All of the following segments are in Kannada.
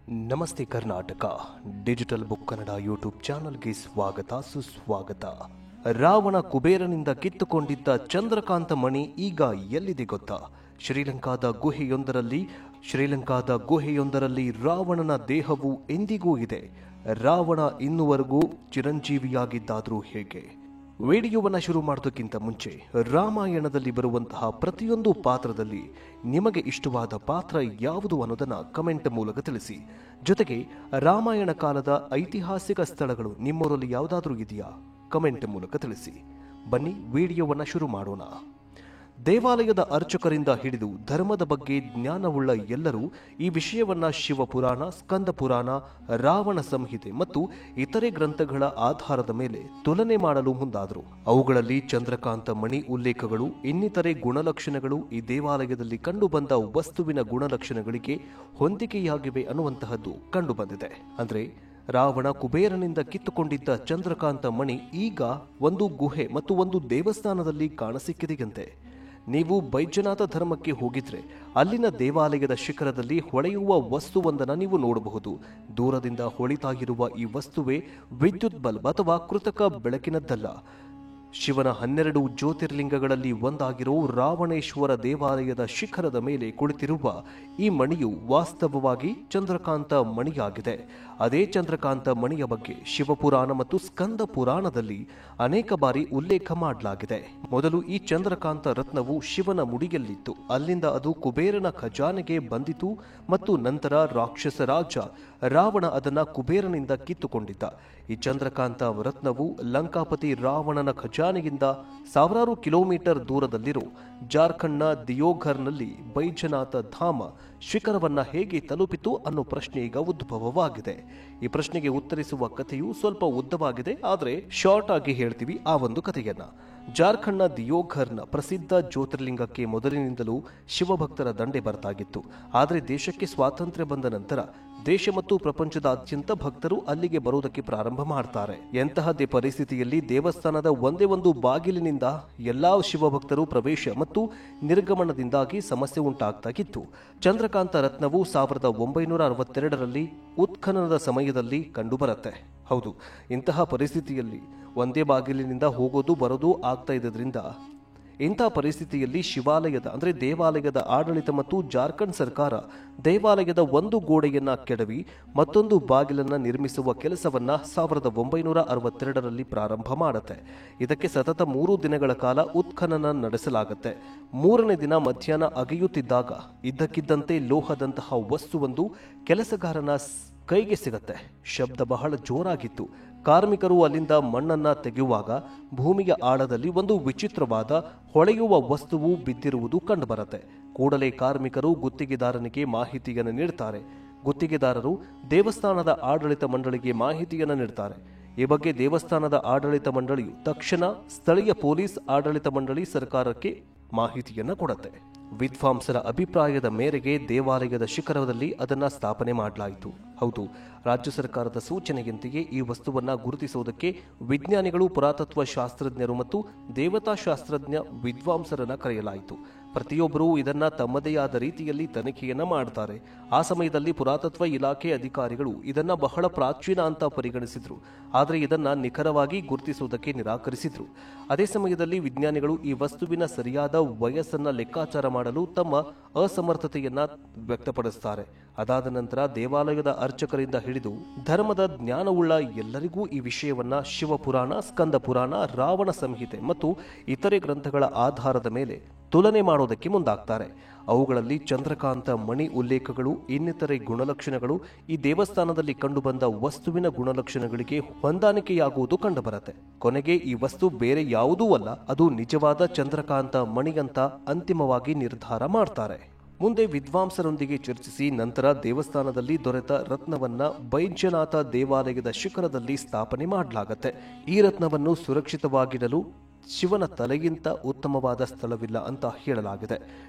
ನಮಸ್ತೆ Karnataka digital book Kannada YouTube ಚಾನಲ್ಗೆ ಸ್ವಾಗತ ಸುಸ್ವಾಗತ. ರಾವಣ ಕುಬೇರನಿಂದ ಕಿತ್ತುಕೊಂಡಿದ್ದ ಚಂದ್ರಕಾಂತ ಮಣಿ ಈಗ ಎಲ್ಲಿದೆ ಗೊತ್ತಾ? ಶ್ರೀಲಂಕಾದ ಗುಹೆಯೊಂದರಲ್ಲಿ ರಾವಣನ ದೇಹವು ಎಂದಿಗೂ ಇದೆ. ರಾವಣ ಇನ್ನುವರೆಗೂ ಚಿರಂಜೀವಿಯಾಗಿದ್ದಾದರೂ ಹೇಗೆ? ವಿಡಿಯೋವನ್ನು ಶುರು ಮಾಡೋದಕ್ಕಿಂತ ಮುಂಚೆ ರಾಮಾಯಣದಲ್ಲಿ ಬರುವಂತಹ ಪ್ರತಿಯೊಂದು ಪಾತ್ರದಲ್ಲಿ ನಿಮಗೆ ಇಷ್ಟವಾದ ಪಾತ್ರ ಯಾವುದು ಅನ್ನೋದನ್ನು ಕಮೆಂಟ್ ಮೂಲಕ ತಿಳಿಸಿ. ಜೊತೆಗೆ ರಾಮಾಯಣ ಕಾಲದ ಐತಿಹಾಸಿಕ ಸ್ಥಳಗಳು ನಿಮ್ಮೂರಲ್ಲಿ ಯಾವುದಾದ್ರೂ ಇದೆಯಾ? ಕಮೆಂಟ್ ಮೂಲಕ ತಿಳಿಸಿ. ಬನ್ನಿ ವಿಡಿಯೋವನ್ನು ಶುರು ಮಾಡೋಣ. ದೇವಾಲಯದ ಅರ್ಚಕರಿಂದ ಹಿಡಿದು ಧರ್ಮದ ಬಗ್ಗೆ ಜ್ಞಾನವುಳ್ಳ ಎಲ್ಲರೂ ಈ ವಿಷಯವನ್ನ ಶಿವಪುರಾಣ, ಸ್ಕಂದ ಪುರಾಣ, ರಾವಣ ಸಂಹಿತೆ ಮತ್ತು ಇತರೆ ಗ್ರಂಥಗಳ ಆಧಾರದ ಮೇಲೆ ತುಲನೆ ಮಾಡಲು ಮುಂದಾದರು. ಅವುಗಳಲ್ಲಿ ಚಂದ್ರಕಾಂತ ಮಣಿ ಉಲ್ಲೇಖಗಳು, ಇನ್ನಿತರೆ ಗುಣಲಕ್ಷಣಗಳು ಈ ದೇವಾಲಯದಲ್ಲಿ ಕಂಡುಬಂದ ವಸ್ತುವಿನ ಗುಣಲಕ್ಷಣಗಳಿಗೆ ಹೊಂದಿಕೆಯಾಗಿವೆ ಅನ್ನುವಂತಹದ್ದು ಕಂಡುಬಂದಿದೆ. ಅಂದ್ರೆ ರಾವಣ ಕುಬೇರನಿಂದ ಕಿತ್ತುಕೊಂಡಿದ್ದ ಚಂದ್ರಕಾಂತ ಮಣಿ ಈಗ ಒಂದು ಗುಹೆ ಮತ್ತು ಒಂದು ದೇವಸ್ಥಾನದಲ್ಲಿ ಕಾಣಸಿಕ್ಕಿದೆಯಂತೆ. ನೀವು ಬೈಜನಾಥ ಧರ್ಮಕ್ಕೆ ಹೋಗಿದ್ರೆ ಅಲ್ಲಿನ ದೇವಾಲಯದ ಶಿಖರದಲ್ಲಿ ಹೊಳೆಯುವ ವಸ್ತುವೊಂದನ್ನು ನೀವು ನೋಡಬಹುದು. ದೂರದಿಂದ ಹೊಳಿತಾ ಇರುವ ಈ ವಸ್ತುವೇ ವಿದ್ಯುತ್ ಬಲ್ಬ್ ಅಥವಾ ಕೃತಕ ಬೆಳಕಿನದ್ದಲ್ಲ. ಶಿವನ 12 ಜ್ಯೋತಿರ್ಲಿಂಗಗಳಲ್ಲಿ ಒಂದಾಗಿರೋ ರಾವಣೇಶ್ವರ ದೇವಾಲಯದ ಶಿಖರದ ಮೇಲೆ ಕುಳಿತಿರುವ ಈ ಮಣಿಯು ವಾಸ್ತವವಾಗಿ ಚಂದ್ರಕಾಂತ ಮಣಿಯಾಗಿದೆ. ಅದೇ ಚಂದ್ರಕಾಂತ ಮಣಿಯ ಬಗ್ಗೆ ಶಿವಪುರಾಣ ಮತ್ತು ಸ್ಕಂದ ಪುರಾಣದಲ್ಲಿ ಅನೇಕ ಬಾರಿ ಉಲ್ಲೇಖ ಮಾಡಲಾಗಿದೆ. ಮೊದಲು ಈ ಚಂದ್ರಕಾಂತ ರತ್ನವು ಶಿವನ ಮುಡಿಯಲ್ಲಿತ್ತು. ಅಲ್ಲಿಂದ ಅದು ಕುಬೇರನ ಖಜಾನೆಗೆ ಬಂದಿತು ಮತ್ತು ನಂತರ ರಾಕ್ಷಸ ರಾಜ ರಾವಣ ಅದನ್ನ ಕುಬೇರನಿಂದ ಕಿತ್ತುಕೊಂಡಿದ್ದ. ಈ ಚಂದ್ರಕಾಂತ ರತ್ನವು ಲಂಕಾಪತಿ ರಾವಣನ ಖಜಾನೆಯಿಂದ ಸಾವಿರಾರು ಕಿಲೋಮೀಟರ್ ದೂರದಲ್ಲಿರೋ ಜಾರ್ಖಂಡ್ನ ದಿಯೋಘರ್ನಲ್ಲಿ ಬೈಜನಾಥ ಧಾಮ ಶಿಖರವನ್ನ ಹೇಗೆ ತಲುಪಿತು ಅನ್ನೋ ಪ್ರಶ್ನೆ ಈಗ ಉದ್ಭವವಾಗಿದೆ. ಈ ಪ್ರಶ್ನೆಗೆ ಉತ್ತರಿಸುವ ಕಥೆಯು ಸ್ವಲ್ಪ ಉದ್ದವಾಗಿದೆ, ಆದರೆ ಶಾರ್ಟ್ ಆಗಿ ಹೇಳ್ತೀವಿ ಆ ಒಂದು ಕಥೆಯನ್ನ. ಜಾರ್ಖಂಡ್ನ ದಿಯೋಘರ್ನ ಪ್ರಸಿದ್ಧ ಜ್ಯೋತಿರ್ಲಿಂಗಕ್ಕೆ ಮೊದಲಿನಿಂದಲೂ ಶಿವಭಕ್ತರ ದಂಡೆ ಬರ್ತಾಗಿತ್ತು. ಆದರೆ ದೇಶಕ್ಕೆ ಸ್ವಾತಂತ್ರ್ಯ ಬಂದ ನಂತರ ದೇಶ ಮತ್ತು ಪ್ರಪಂಚದಾದ್ಯಂತ ಭಕ್ತರು ಅಲ್ಲಿಗೆ ಬರುವುದಕ್ಕೆ ಪ್ರಾರಂಭ ಮಾಡ್ತಾರೆ. ಎಂತಹದ್ದೇ ಪರಿಸ್ಥಿತಿಯಲ್ಲಿ ದೇವಸ್ಥಾನದ ಒಂದೇ ಒಂದು ಬಾಗಿಲಿನಿಂದ ಎಲ್ಲಾ ಶಿವಭಕ್ತರು ಪ್ರವೇಶ ಮತ್ತು ನಿರ್ಗಮನದಿಂದಾಗಿ ಸಮಸ್ಯೆ ಉಂಟಾಗ್ತಾಗಿತ್ತು. ಚಂದ್ರಕಾಂತ ರತ್ನವು 1962ರಲ್ಲಿ ಉತ್ಖನನದ ಸಮಯದಲ್ಲಿ ಕಂಡುಬರುತ್ತೆ. ಹೌದು, ಇಂತಹ ಪರಿಸ್ಥಿತಿಯಲ್ಲಿ ಒಂದೇ ಬಾಗಿಲಿನಿಂದ ಹೋಗೋದು ಬರೋದು ಆಗ್ತಾ ಇದ್ದರಿಂದ ಇಂಥ ಪರಿಸ್ಥಿತಿಯಲ್ಲಿ ದೇವಾಲಯದ ಆಡಳಿತ ಮತ್ತು ಜಾರ್ಖಂಡ್ ಸರ್ಕಾರ ದೇವಾಲಯದ ಒಂದು ಗೋಡೆಯನ್ನ ಕೆಡವಿ ಮತ್ತೊಂದು ಬಾಗಿಲನ್ನ ನಿರ್ಮಿಸುವ ಕೆಲಸವನ್ನ 1962ರಲ್ಲಿ ಪ್ರಾರಂಭ ಮಾಡುತ್ತೆ. ಇದಕ್ಕೆ ಸತತ 3 ದಿನಗಳ ಕಾಲ ಉತ್ಖನನ ನಡೆಸಲಾಗುತ್ತೆ. 3ನೇ ದಿನ ಮಧ್ಯಾಹ್ನ ಅಗೆಯುತ್ತಿದ್ದಾಗ ಇದ್ದಕ್ಕಿದ್ದಂತೆ ಲೋಹದಂತಹ ವಸ್ತುವೊಂದು ಕೆಲಸಗಾರನ ಕೈಗೆ ಸಿಗತ್ತೆ. ಶಬ್ದ ಬಹಳ ಜೋರಾಗಿತ್ತು. ಕಾರ್ಮಿಕರು ಅಲ್ಲಿಂದ ಮಣ್ಣನ್ನ ತೆಗೆಯುವಾಗ ಭೂಮಿಯ ಆಳದಲ್ಲಿ ಒಂದು ವಿಚಿತ್ರವಾದ ಹೊಳೆಯುವ ವಸ್ತುವು ಬಿದ್ದಿರುವುದು ಕಂಡುಬರುತ್ತೆ. ಕೂಡಲೇ ಕಾರ್ಮಿಕರು ಗುತ್ತಿಗೆದಾರನಿಗೆ ಮಾಹಿತಿಯನ್ನು ನೀಡ್ತಾರೆ. ಗುತ್ತಿಗೆದಾರರು ದೇವಸ್ಥಾನದ ಆಡಳಿತ ಮಂಡಳಿಗೆ ಮಾಹಿತಿಯನ್ನು ನೀಡ್ತಾರೆ. ಈ ಬಗ್ಗೆ ದೇವಸ್ಥಾನದ ಆಡಳಿತ ಮಂಡಳಿಯು ತಕ್ಷಣ ಸ್ಥಳೀಯ ಪೊಲೀಸ್ ಆಡಳಿತ ಮಂಡಳಿ ಸರ್ಕಾರಕ್ಕೆ ಮಾಹಿತಿಯನ್ನು ಕೊಡುತ್ತೆ. ವಿದ್ವಾಂಸರ ಅಭಿಪ್ರಾಯದ ಮೇರೆಗೆ ದೇವಾಲಯದ ಶಿಖರದಲ್ಲಿ ಅದನ್ನ ಸ್ಥಾಪನೆ ಮಾಡಲಾಯಿತು. ಹೌದು, ರಾಜ್ಯ ಸರ್ಕಾರದ ಸೂಚನೆಯಂತೆಯೇ ಈ ವಸ್ತುವನ್ನ ಗುರುತಿಸುವುದಕ್ಕೆ ವಿಜ್ಞಾನಿಗಳು, ಪುರಾತತ್ವ ಶಾಸ್ತ್ರಜ್ಞರು ಮತ್ತು ದೇವತಾ ಶಾಸ್ತ್ರಜ್ಞ ವಿದ್ವಾಂಸರನ್ನ ಕರೆಯಲಾಯಿತು. ಪ್ರತಿಯೊಬ್ಬರೂ ಇದನ್ನ ತಮ್ಮದೇ ಆದ ರೀತಿಯಲ್ಲಿ ತನಿಖೆಯನ್ನ ಮಾಡ್ತಾರೆ. ಆ ಸಮಯದಲ್ಲಿ ಪುರಾತತ್ವ ಇಲಾಖೆ ಅಧಿಕಾರಿಗಳು ಇದನ್ನ ಬಹಳ ಪ್ರಾಚೀನ ಅಂತ ಪರಿಗಣಿಸಿದ್ರು, ಆದರೆ ಇದನ್ನ ನಿಖರವಾಗಿ ಗುರುತಿಸುವುದಕ್ಕೆ ನಿರಾಕರಿಸಿದ್ರು. ಅದೇ ಸಮಯದಲ್ಲಿ ವಿಜ್ಞಾನಿಗಳು ಈ ವಸ್ತುವಿನ ಸರಿಯಾದ ವಯಸ್ಸನ್ನ ಲೆಕ್ಕಾಚಾರ ಮಾಡಲು ತಮ್ಮ ಅಸಮರ್ಥತೆಯನ್ನ ವ್ಯಕ್ತಪಡಿಸುತ್ತಾರೆ. ಅದಾದ ನಂತರ ದೇವಾಲಯದ ಅರ್ಚಕರಿಂದ ಹಿಡಿದು ಧರ್ಮದ ಜ್ಞಾನವುಳ್ಳ ಎಲ್ಲರಿಗೂ ಈ ವಿಷಯವನ್ನ ಶಿವಪುರಾಣ, ಸ್ಕಂದ ಪುರಾಣ, ರಾವಣ ಸಂಹಿತೆ ಮತ್ತು ಇತರೆ ಗ್ರಂಥಗಳ ಆಧಾರದ ಮೇಲೆ ತುಲನೆ ಮಾಡೋದಕ್ಕೆ ಮುಂದಾಗ್ತಾರೆ. ಅವುಗಳಲ್ಲಿ ಚಂದ್ರಕಾಂತ ಮಣಿ ಉಲ್ಲೇಖಗಳು, ಇನ್ನಿತರೆ ಗುಣಲಕ್ಷಣಗಳು ಈ ದೇವಸ್ಥಾನದಲ್ಲಿ ಕಂಡುಬಂದ ವಸ್ತುವಿನ ಗುಣಲಕ್ಷಣಗಳಿಗೆ ಹೊಂದಾಣಿಕೆಯಾಗುವುದು ಕಂಡುಬರುತ್ತೆ. ಕೊನೆಗೆ ಈ ವಸ್ತು ಬೇರೆ ಯಾವುದೂ ಅಲ್ಲ, ಅದು ನಿಜವಾದ ಚಂದ್ರಕಾಂತ ಮಣಿಯಂತ ಅಂತಿಮವಾಗಿ ನಿರ್ಧಾರ ಮಾಡ್ತಾರೆ. ಮುಂದೆ ವಿದ್ವಾಂಸರೊಂದಿಗೆ ಚರ್ಚಿಸಿ ನಂತರ ದೇವಸ್ಥಾನದಲ್ಲಿ ದೊರೆತ ರತ್ನವನ್ನ ಬೈಜನಾಥ ದೇವಾಲಯದ ಶಿಖರದಲ್ಲಿ ಸ್ಥಾಪನೆ ಮಾಡಲಾಗತ್ತೆ. ಈ ರತ್ನವನ್ನು ಸುರಕ್ಷಿತವಾಗಿಡಲು ಶಿವನ ತಲೆಗಿಂತ ಉತ್ತಮವಾದ ಸ್ಥಳವಿಲ್ಲ ಅಂತ ಹೇಳಲಾಗಿದೆ.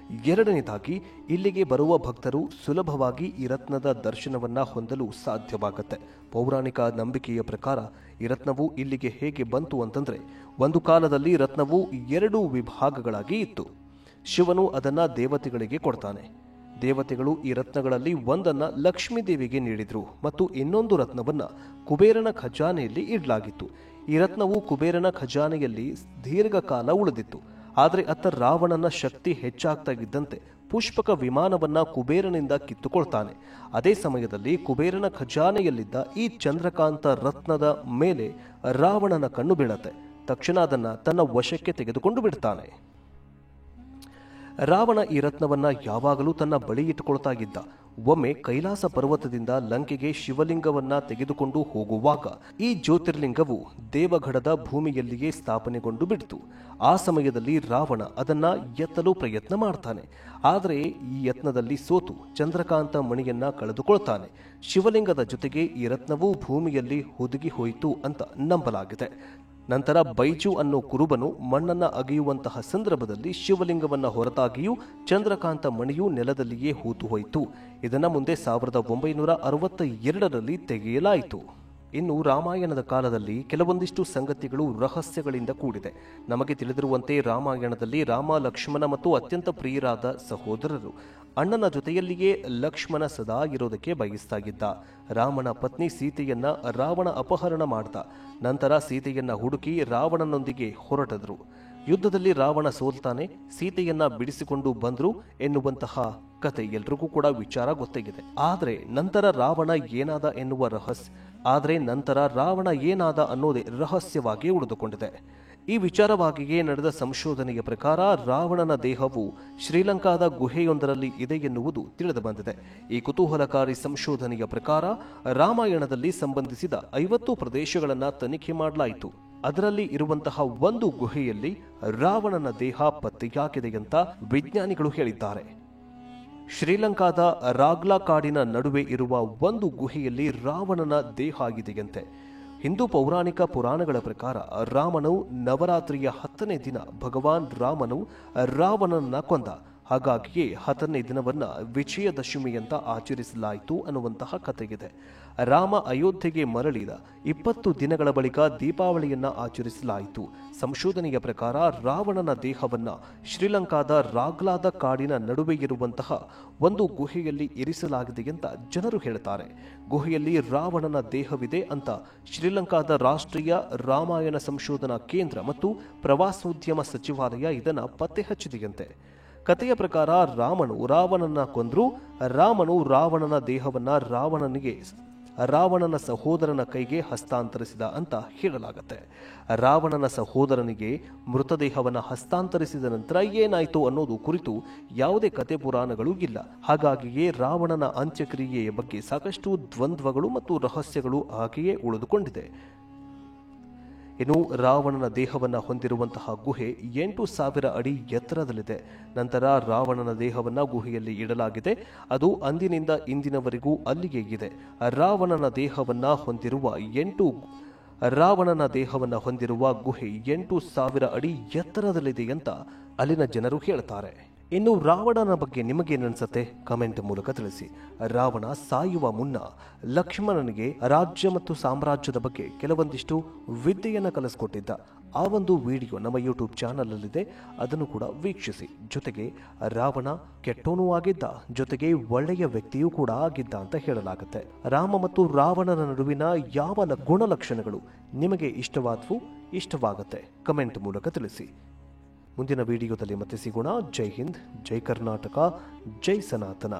ಎರಡನೇದಾಗಿ, ಇಲ್ಲಿಗೆ ಬರುವ ಭಕ್ತರು ಸುಲಭವಾಗಿ ಈ ರತ್ನದ ದರ್ಶನವನ್ನ ಹೊಂದಲು ಸಾಧ್ಯವಾಗುತ್ತೆ. ಪೌರಾಣಿಕ ನಂಬಿಕೆಯ ಪ್ರಕಾರ ಈ ರತ್ನವು ಇಲ್ಲಿಗೆ ಹೇಗೆ ಬಂತು ಅಂತಂದ್ರೆ, ಒಂದು ಕಾಲದಲ್ಲಿ ರತ್ನವು 2 ವಿಭಾಗಗಳಾಗಿ ಇತ್ತು. ಶಿವನು ಅದನ್ನ ದೇವತೆಗಳಿಗೆ ಕೊಡ್ತಾನೆ. ದೇವತೆಗಳು ಈ ರತ್ನಗಳಲ್ಲಿ ಒಂದನ್ನ ಲಕ್ಷ್ಮೀ ದೇವಿಗೆ ನೀಡಿದ್ರು ಮತ್ತು ಇನ್ನೊಂದು ರತ್ನವನ್ನ ಕುಬೇರನ ಖಜಾನೆಯಲ್ಲಿ ಇಡಲಾಗಿತ್ತು. ಈ ರತ್ನವು ಕುಬೇರನ ಖಜಾನೆಯಲ್ಲಿ ದೀರ್ಘಕಾಲ ಉಳಿದಿತ್ತು. ಆದರೆ ಅತ್ತ ರಾವಣನ ಶಕ್ತಿ ಹೆಚ್ಚಾಗ್ತಾ ಇದ್ದಂತೆ ಪುಷ್ಪಕ ವಿಮಾನವನ್ನ ಕುಬೇರನಿಂದ ಕಿತ್ತುಕೊಳ್ತಾನೆ. ಅದೇ ಸಮಯದಲ್ಲಿ ಕುಬೇರನ ಖಜಾನೆಯಲ್ಲಿದ್ದ ಈ ಚಂದ್ರಕಾಂತ ರತ್ನದ ಮೇಲೆ ರಾವಣನ ಕಣ್ಣು ಬೀಳತ್ತೆ. ತಕ್ಷಣ ಅದನ್ನ ತನ್ನ ವಶಕ್ಕೆ ತೆಗೆದುಕೊಂಡು ಬಿಡ್ತಾನೆ. ರಾವಣ ಈ ರತ್ನವನ್ನ ಯಾವಾಗಲೂ ತನ್ನ ಬಳಿ ಇಟ್ಟುಕೊಳ್ತಾ ಇದ್ದ. ಒಮ್ಮೆ ಕೈಲಾಸ ಪರ್ವತದಿಂದ ಲಂಕೆಗೆ ಶಿವಲಿಂಗವನ್ನ ತೆಗೆದುಕೊಂಡು ಹೋಗುವಾಗ ಈ ಜ್ಯೋತಿರ್ಲಿಂಗವು ದೇವಗಢದ ಭೂಮಿಯಲ್ಲಿಯೇ ಸ್ಥಾಪನೆಗೊಂಡು ಬಿಡ್ತು. ಆ ಸಮಯದಲ್ಲಿ ರಾವಣ ಅದನ್ನ ಎತ್ತಲು ಪ್ರಯತ್ನ ಮಾಡ್ತಾನೆ. ಆದರೆ ಈ ಯತ್ನದಲ್ಲಿ ಸೋತು ಚಂದ್ರಕಾಂತ ಮಣಿಯನ್ನ ಕಳೆದುಕೊಳ್ತಾನೆ. ಶಿವಲಿಂಗದ ಜೊತೆಗೆ ಈ ರತ್ನವು ಭೂಮಿಯಲ್ಲಿ ಹುದುಗಿ ಹೋಯಿತು ಅಂತ ನಂಬಲಾಗಿದೆ. ನಂತರ ಬೈಜು ಅನ್ನೋ ಕುರುಬನು ಮಣ್ಣನ್ನ ಅಗೆಯುವಂತಹ ಸಂದರ್ಭದಲ್ಲಿ ಶಿವಲಿಂಗವನ್ನ ಹೊರತಾಗಿಯೂ ಚಂದ್ರಕಾಂತ ಮಣಿಯು ನೆಲದಲ್ಲಿಯೇ ಹೂತು ಹೋಯಿತು. ಇದನ್ನ ಮುಂದೆ 1962ರಲ್ಲಿ ತೆಗೆಯಲಾಯಿತು. ಇನ್ನು ರಾಮಾಯಣದ ಕಾಲದಲ್ಲಿ ಕೆಲವೊಂದಿಷ್ಟು ಸಂಗತಿಗಳು ರಹಸ್ಯಗಳಿಂದ ಕೂಡಿದೆ. ನಮಗೆ ತಿಳಿದಿರುವಂತೆ ರಾಮಾಯಣದಲ್ಲಿ ರಾಮ, ಲಕ್ಷ್ಮಣ ಮತ್ತು ಅತ್ಯಂತ ಪ್ರಿಯರಾದ ಸಹೋದರರು. ಅಣ್ಣನ ಜೊತೆಯಲ್ಲಿಯೇ ಲಕ್ಷ್ಮಣ ಸದಾ ಇರೋದಕ್ಕೆ ಬಯಸ್ತಾ ಇದ್ದ. ರಾಮನ ಪತ್ನಿ ಸೀತೆಯನ್ನ ರಾವಣ ಅಪಹರಣ ಮಾಡ್ದ. ನಂತರ ಸೀತೆಯನ್ನ ಹುಡುಕಿ ರಾವಣನೊಂದಿಗೆ ಹೊರಟದ್ರು. ಯುದ್ಧದಲ್ಲಿ ರಾವಣ ಸೋಲ್ತಾನೆ, ಸೀತೆಯನ್ನ ಬಿಡಿಸಿಕೊಂಡು ಬಂದ್ರು ಎನ್ನುವಂತಹ ಕತೆ ಎಲ್ರಿಗೂ ಕೂಡ ವಿಚಾರ ಗೊತ್ತಾಗಿದೆ. ಆದರೆ ನಂತರ ರಾವಣ ಏನಾದ ಅನ್ನೋದೇ ರಹಸ್ಯವಾಗಿ ಉಳಿದುಕೊಂಡಿದೆ. ಈ ವಿಚಾರವಾಗಿಯೇ ನಡೆದ ಸಂಶೋಧನೆಯ ಪ್ರಕಾರ ರಾವಣನ ದೇಹವು ಶ್ರೀಲಂಕಾದ ಗುಹೆಯೊಂದರಲ್ಲಿ ಇದೆ ಎನ್ನುವುದು ತಿಳಿದು ಬಂದಿದೆ. ಈ ಕುತೂಹಲಕಾರಿ ಸಂಶೋಧನೆಯ ಪ್ರಕಾರ ರಾಮಾಯಣದಲ್ಲಿ ಸಂಬಂಧಿಸಿದ 50 ಪ್ರದೇಶಗಳನ್ನು ತನಿಖೆ ಮಾಡಲಾಯಿತು. ಅದರಲ್ಲಿ ಇರುವಂತಹ ಒಂದು ಗುಹೆಯಲ್ಲಿ ರಾವಣನ ದೇಹ ಪತ್ತೆಯಾಗಿದೆ ಅಂತ ವಿಜ್ಞಾನಿಗಳು ಹೇಳಿದ್ದಾರೆ. ಶ್ರೀಲಂಕಾದ ರಾಗ್ಲಾ ಕಾಡಿನ ನಡುವೆ ಇರುವ ಒಂದು ಗುಹೆಯಲ್ಲಿ ರಾವಣನ ದೇಹ ಆಗಿದೆಯಂತೆ. ಹಿಂದೂ ಪೌರಾಣಿಕ ಪುರಾಣಗಳ ಪ್ರಕಾರ ರಾಮನು ನವರಾತ್ರಿಯ 10ನೇ ದಿನ ಭಗವಾನ್ ರಾಮನು ರಾವಣನನ್ನ ಕೊಂದ. ಹಾಗಾಗಿಯೇ 10ನೇ ದಿನವನ್ನ ವಿಜಯದಶಮಿ ಅಂತ ಆಚರಿಸಲಾಯಿತು ಅನ್ನುವಂತಹ ಕಥೆಯಿದೆ. ರಾಮ ಅಯೋಧ್ಯೆಗೆ ಮರಳಿದ 20 ದಿನಗಳ ಬಳಿಕ ದೀಪಾವಳಿಯನ್ನ ಆಚರಿಸಲಾಯಿತು. ಸಂಶೋಧನೆಯ ಪ್ರಕಾರ ರಾವಣನ ದೇಹವನ್ನ ಶ್ರೀಲಂಕಾದ ರಾಗ್ಲಾದ ಕಾಡಿನ ನಡುವೆ ಇರುವಂತಹ ಒಂದು ಗುಹೆಯಲ್ಲಿ ಇರಿಸಲಾಗಿದೆ ಅಂತ ಜನರು ಹೇಳ್ತಾರೆ. ಗುಹೆಯಲ್ಲಿ ರಾವಣನ ದೇಹವಿದೆ ಅಂತ ಶ್ರೀಲಂಕಾದ ರಾಷ್ಟ್ರೀಯ ರಾಮಾಯಣ ಸಂಶೋಧನಾ ಕೇಂದ್ರ ಮತ್ತು ಪ್ರವಾಸೋದ್ಯಮ ಸಚಿವಾಲಯ ಇದನ್ನ ಪತ್ತೆ ಹಚ್ಚಿದೆಯಂತೆ. ಕಥೆಯ ಪ್ರಕಾರ ರಾಮನು ರಾವಣನ ಕೊಂದ್ರು. ರಾಮನು ರಾವಣನ ದೇಹವನ್ನ ರಾವಣನ ಸಹೋದರನ ಕೈಗೆ ಹಸ್ತಾಂತರಿಸಿದ ಅಂತ ಹೇಳಲಾಗುತ್ತೆ. ರಾವಣನ ಸಹೋದರನಿಗೆ ಮೃತದೇಹವನ್ನು ಹಸ್ತಾಂತರಿಸಿದ ನಂತರ ಏನಾಯಿತು ಅನ್ನೋದು ಕುರಿತು ಯಾವುದೇ ಕತೆ ಪುರಾಣಗಳು ಇಲ್ಲ. ಹಾಗಾಗಿಯೇ ರಾವಣನ ಅಂತ್ಯಕ್ರಿಯೆಯ ಬಗ್ಗೆ ಸಾಕಷ್ಟು ದ್ವಂದ್ವಗಳು ಮತ್ತು ರಹಸ್ಯಗಳು ಹಾಗೆಯೇ ಉಳಿದುಕೊಂಡಿದೆ. ಇನ್ನು ರಾವಣನ ದೇಹವನ್ನು ಹೊಂದಿರುವಂತಹ ಗುಹೆ 8,000 ಅಡಿ ಎತ್ತರದಲ್ಲಿದೆ. ನಂತರ ರಾವಣನ ದೇಹವನ್ನು ಗುಹೆಯಲ್ಲಿ ಇಡಲಾಗಿದೆ. ಅದು ಅಂದಿನಿಂದ ಇಂದಿನವರೆಗೂ ಅಲ್ಲಿಯೇ ಇದೆ. ರಾವಣನ ದೇಹವನ್ನು ಹೊಂದಿರುವ ಗುಹೆ 8,000 ಅಡಿ ಎತ್ತರದಲ್ಲಿದೆ ಅಂತ ಅಲ್ಲಿನ ಜನರು ಹೇಳ್ತಾರೆ. ಇನ್ನು ರಾವಣನ ಬಗ್ಗೆ ನಿಮಗೇನನ್ಸುತ್ತೆ? ಕಮೆಂಟ್ ಮೂಲಕ ತಿಳಿಸಿ. ರಾವಣ ಸಾಯುವ ಮುನ್ನ ಲಕ್ಷ್ಮಣನಿಗೆ ರಾಜ್ಯ ಮತ್ತು ಸಾಮ್ರಾಜ್ಯದ ಬಗ್ಗೆ ಕೆಲವೊಂದಿಷ್ಟು ವಿದ್ಯೆಯನ್ನು ಕಲಿಸ್ಕೊಟ್ಟಿದ್ದ. ಆ ಒಂದು ವಿಡಿಯೋ ನಮ್ಮ ಯೂಟ್ಯೂಬ್ ಚಾನಲಲ್ಲಿದೆ, ಅದನ್ನು ಕೂಡ ವೀಕ್ಷಿಸಿ. ಜೊತೆಗೆ ರಾವಣ ಕೆಟ್ಟೋನೂ ಆಗಿದ್ದ, ಜೊತೆಗೆ ಒಳ್ಳೆಯ ವ್ಯಕ್ತಿಯೂ ಕೂಡ ಆಗಿದ್ದ ಅಂತ ಹೇಳಲಾಗುತ್ತೆ. ರಾಮ ಮತ್ತು ರಾವಣನ ನಡುವಿನ ಯಾವ ಗುಣಲಕ್ಷಣಗಳು ನಿಮಗೆ ಇಷ್ಟವಾಗುತ್ತೆ? ಕಮೆಂಟ್ ಮೂಲಕ ತಿಳಿಸಿ. ಮುಂದಿನ ವಿಡಿಯೋದಲ್ಲಿ ಮತ್ತೆ ಸಿಗೋಣ. ಜೈ ಹಿಂದ್, ಜೈ ಕರ್ನಾಟಕ, ಜೈ ಸನಾತನ.